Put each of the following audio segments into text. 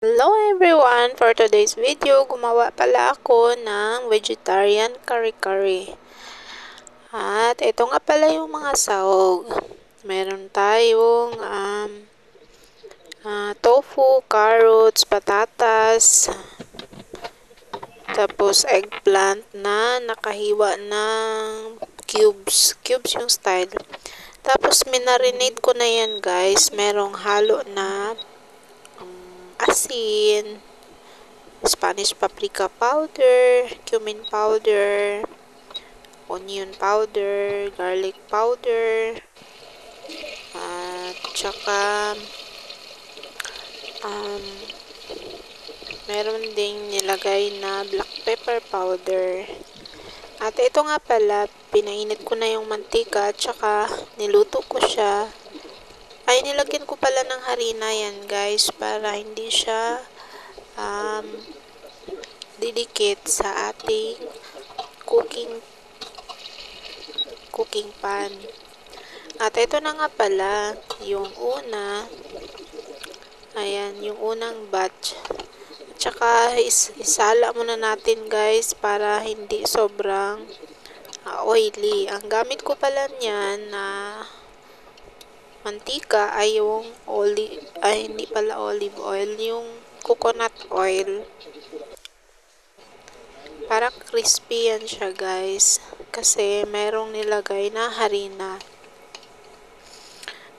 Hello everyone! For today's video, gumawa pala ako ng vegetarian kare-kare. At ito nga pala yung mga sahog. Meron tayong tofu, carrots, patatas, tapos eggplant na nakahiwa ng cubes. Cubes yung style. Tapos minarinate ko na yan guys. Merong halo na asin, Spanish paprika powder, cumin powder, onion powder, garlic powder, at saka meron ding nilagay na black pepper powder. At ito nga pala, pinainit ko na yung mantika at saka niluto ko siya. Ay, nilagyan ko pala ng harina yan guys para hindi siya didikit sa ating cooking pan. At ito na nga pala yung yung unang batch. At saka isala muna natin guys para hindi sobrang oily. Ang gamit ko pala niyan na mantika ay yung hindi pala olive oil, yung coconut oil. Parang crispy yan siya guys kasi merong nilagay na harina.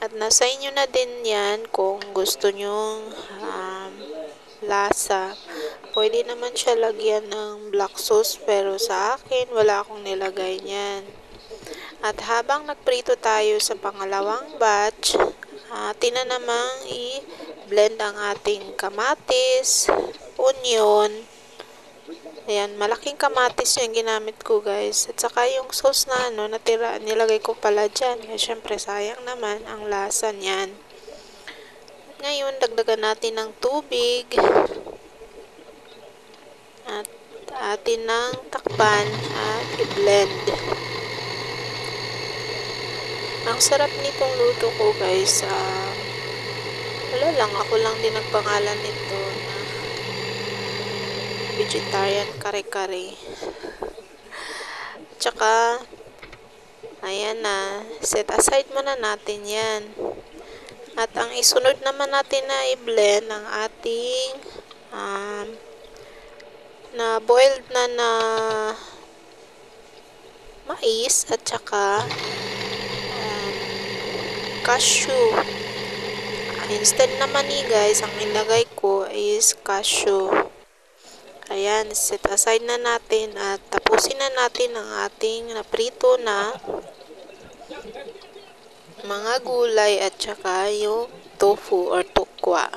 At nasa inyo na din yan kung gusto nyong lasa. Pwede naman siya lagyan ng black sauce pero sa akin wala akong nilagay niyan. At habang nagprito tayo sa pangalawang batch, atin na namang i-blend ang ating kamatis, onion. Ayan, malaking kamatis yung ginamit ko guys. At saka yung sauce na natira, nilagay ko pala dyan. Kaya syempre sayang naman ang lasa niyan. At ngayon, dagdagan natin ng tubig. At atin ng takpan at i-blend. Ang sarap nitong luto ko guys. Wala lang, ako lang din nagpangalan nito na vegetarian kare-kare. Tsaka ayan na, set aside muna natin yan. At ang isunod naman natin na i-blend ang ating na boiled na mais at saka cashew. Instead naman guys, ang nilagay ko is cashew. Ayan, set aside na natin at tapusin na natin ang ating naprito na mga gulay at saka yung tofu or tokwa.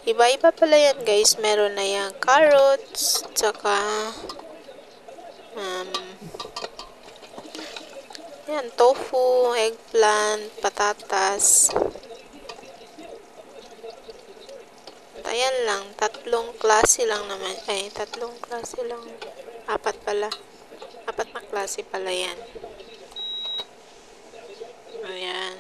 Iba-iba pala yan guys. Meron na yung carrots, at saka yan, tofu, eggplant, patatas. Ayan lang, tatlong klase lang. Apat pala. Apat na klase pala yan. Ayan.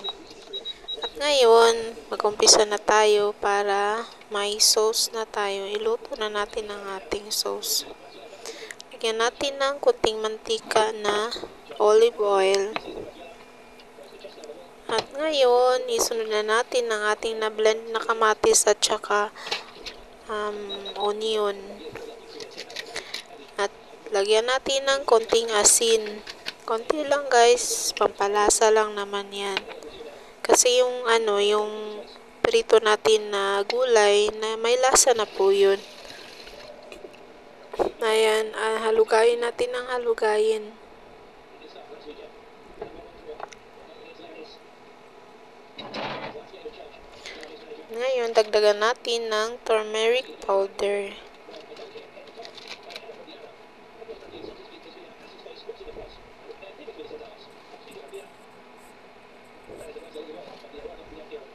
At ngayon, mag-umpisa na tayo para may sauce na tayo. Iluto na natin ang ating sauce. Lagyan natin ng kunting mantika na olive oil. At ngayon, isunod na natin ang ating na-blend na kamatis at saka onion. At lagyan natin ng konting asin. Konti lang guys, pampalasa lang naman yan. Kasi yung yung prito natin na gulay na may lasa na po yun. Ayan, halugayin natin ng halugayin. Ngayon, dagdagan natin ng turmeric powder.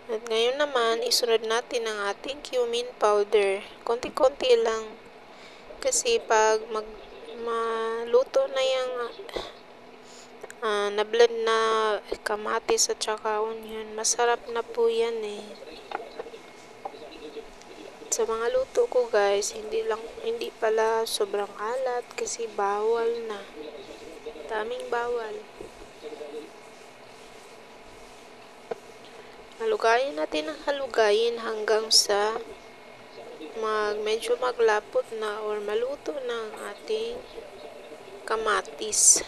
At ngayon naman, isunod natin ang ating cumin powder. Konti-konti lang. Kasi pag maluto na yung na-blend na kamatis at saka onion, masarap na po yan eh. sa mga luto ko guys, hindi pala sobrang alat kasi bawal na. Daming bawal. Halugayin natin ang halugayin hanggang sa medyo maglapot na or maluto na ang ating kamatis.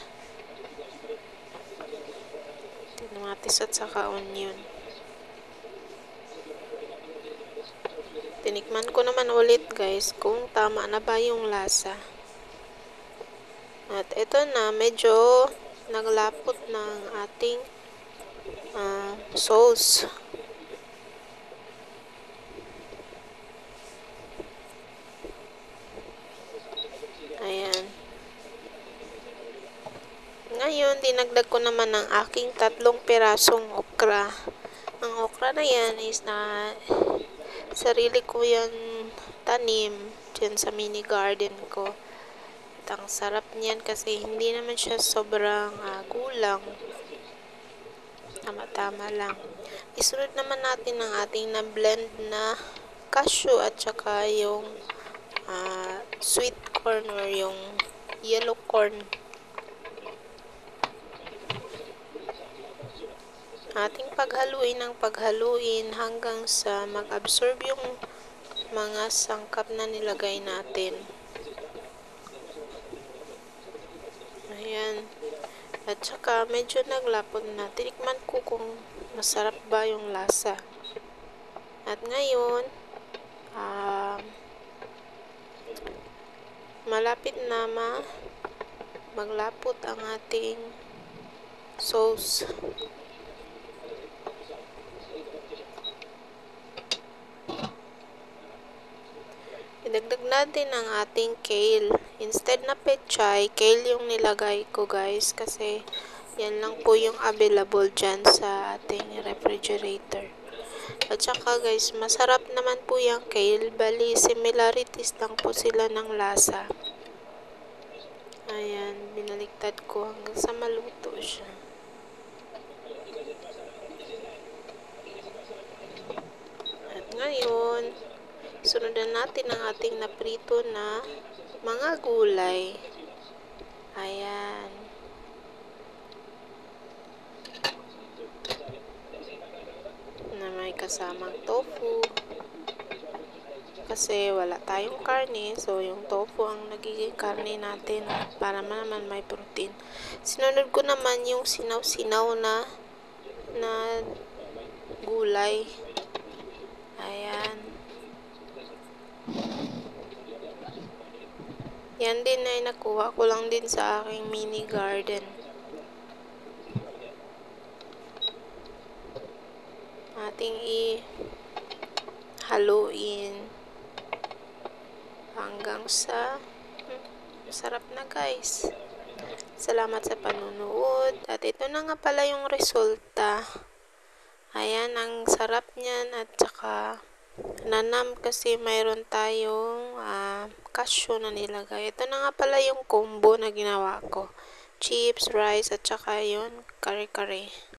Kamatis at saka onion. Tinikman ko naman ulit guys kung tama na ba yung lasa. At ito na, medyo naglapot na ang ating sauce. Ayan. Ngayon, dinagdag ko naman ang aking 3 pirasong okra. Ang okra na yan is na sarili ko yan tanim dyan sa mini garden ko. At ang sarap niyan kasi hindi naman siya sobrang gulang. Tama-tama lang. Isunod naman natin ang ating na-blend na cashew at saka yung sweet corn or yung yellow corn. Ating paghaluin hanggang sa mag-absorb yung mga sangkap na nilagay natin. Ayan. At saka medyo naglapot na. Tinikman ko kung masarap ba yung lasa. At ngayon, malapit na maglapot ang ating sauce. Idagdag natin ang ating kale. Instead na pechay, kale yung nilagay ko guys kasi yan lang po yung available dyan sa ating refrigerator. At saka guys, masarap naman po yung kale. Bali, similarities lang po sila ng lasa. Ayan, binaliktad ko hanggang sa maluto siya. At ngayon, sundan natin ang ating naprito na mga gulay. Ayan. Na may kasamang tofu. Kasi wala tayong karne, so yung tofu ang nagiging karne natin para naman may protein. Sinunod ko naman yung sinaw-sinaw na gulay. Ayan. Yan din ay nakuha ko lang din sa aking mini garden. Ating haluin hanggang sa sarap na guys. Salamat sa panunood. At ito na nga pala yung resulta. Ayan, ang sarap niyan at saka nanam kasi mayroon tayong cashew na nilagay. Ito na nga pala yung combo na ginawa ko. Chips, rice, at saka yun, kare-kare.